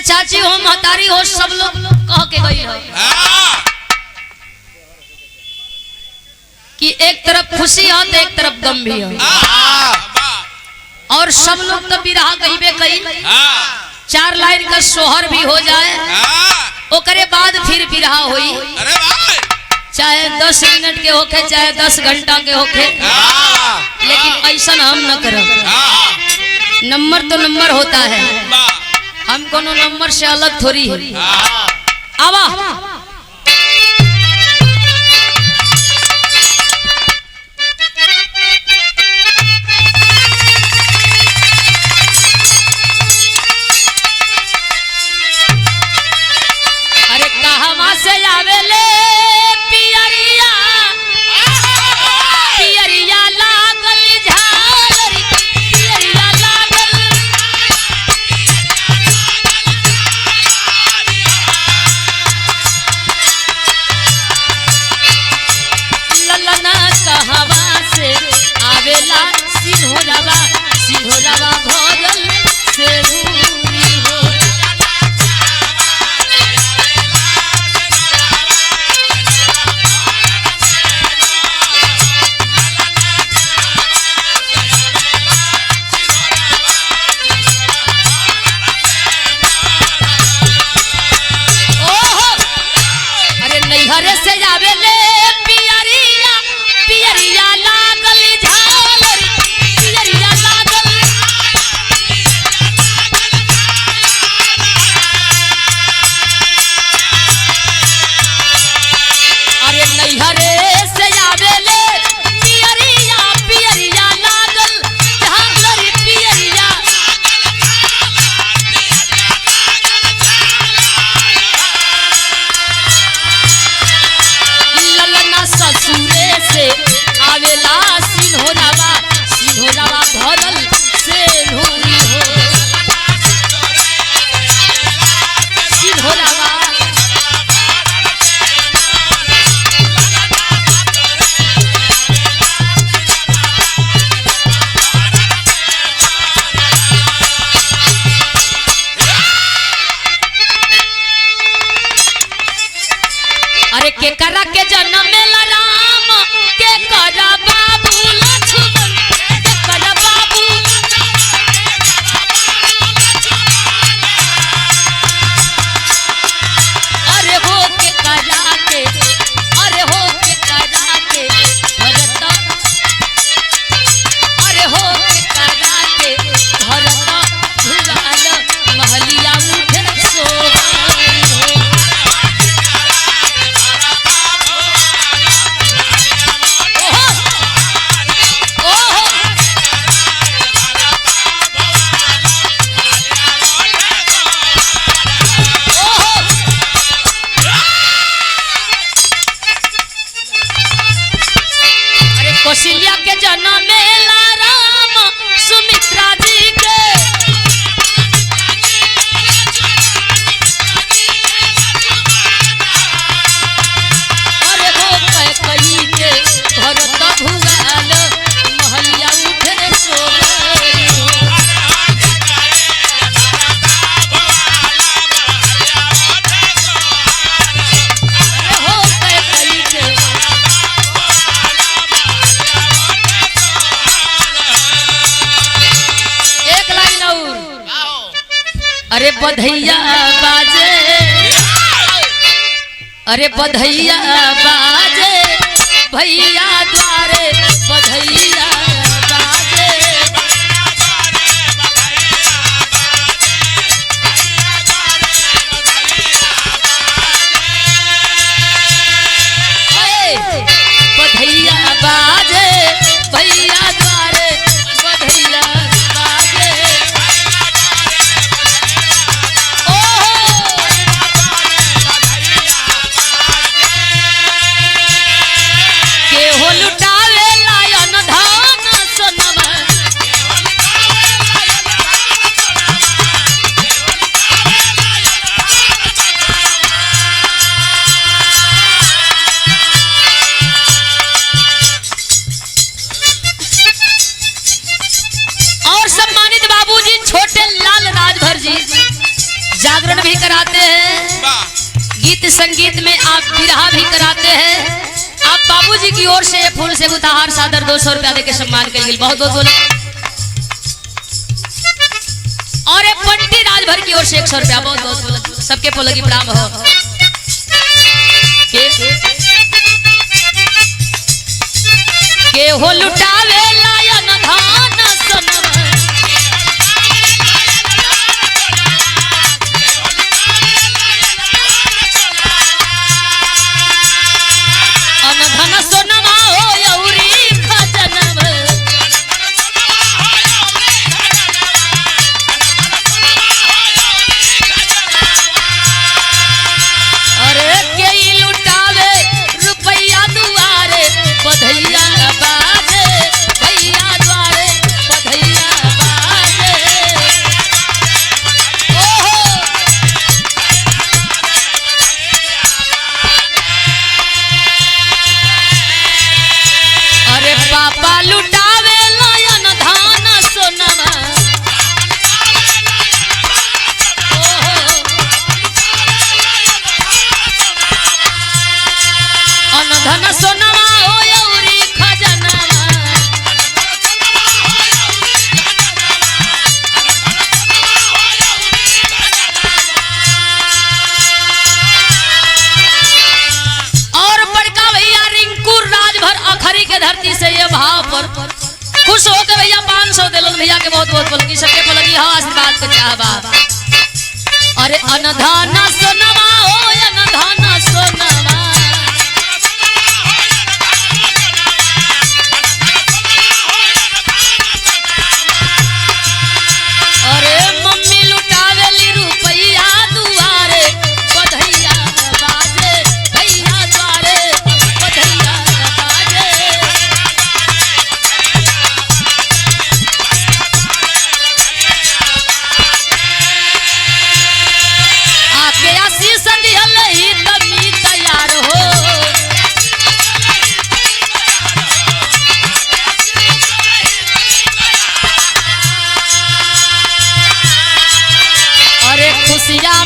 चाची हो महतारी हो सब लोग कह के गई है कि एक तरफ खुशी है तो एक तरफ गम भी है और सब लोग तो बिरहा गईबे कई 4 लाइन का सोहर भी हो जाए ओकरे बाद फिर बिरहा होई चाहे 10 मिनट के होके चाहे 10 घंटा के होके लेकिन ऐसा हम न करब। नंबर तो नंबर होता है हम कोनो नंबर से अलग थोड़ी है। आवा अरे कहवा से आवेले पियरिया पियरिया लागल झालरी पियरिया लागल ललना कहवा से आवेला सिंहोरवा सिंहोरवा भरल से भूरी हो नैहरे से जावेले पियरिया पियरिया लागल झालरी पियरिया लागल अरे नैहरे से जावेले पियरिया पियरिया लागल झालरी पियरिया ससुरे से आवेला सिंहोरवा सिंहोरवा भरल से भूरी हो सिंहोरवा अरे के करा के जन्म मेला राम के करा बाबू लक्ष्मण के करा बाबू अरे हो के करा के अरे हो के करा के भरत अरे हो के करा के भरत धुराल महलिया उठे सोहा कौशल्या के जन्म मेला राम सुमित्रा जी के अरे हो कही के भरत भुआल महलिया उठे सोहरी हो कही के अरे बधैया बाजे अरे बधैया बाजे भैया द्वारे बधैया बाजे बधैया बाजे भैया द्वारे बधैया बाजे लुटावे लायन धान सोनमा जागरण भी कराते हैं, गीत संगीत में आप बिरहा भी कराते हैं। आप बाबूजी की ओर से फूल से उपहार सादर 200 रुपया देके सम्मान के लिए बहुत बहुत बोले। और पंटी राजभर की ओर से 100 रुपया बहुत बहुत बोले। सबके पोलगी प्रणाम हो। के हो लुटावे लायन धान सनवा, अनधन सोनवा हो यौरी खजनवा, अरे के लुटावे रुपया दुआरे बधैया पापा लुटावे लायन धान सोनवा, अनधन सोनवा हो यौरी खजनवा, और बड़का भैया रिंकू राजभर अखरी के धरती से ये भाव पर खुश हो के भैया 500 दे लोग भैया के बहुत बहुत बोलगी। सबके बोलगी हाँ आशीर्वाद के चाहबा। अरे अनधन सोनवा हो अनधन सोनवा, अरे मम्मी लुटावेली रुपया दुआरे बधैया बाजे, भैया द्वारे बधैया बाजे। आके आशीष दिहल ही तमी तैयार हो, अरे खुशियाँ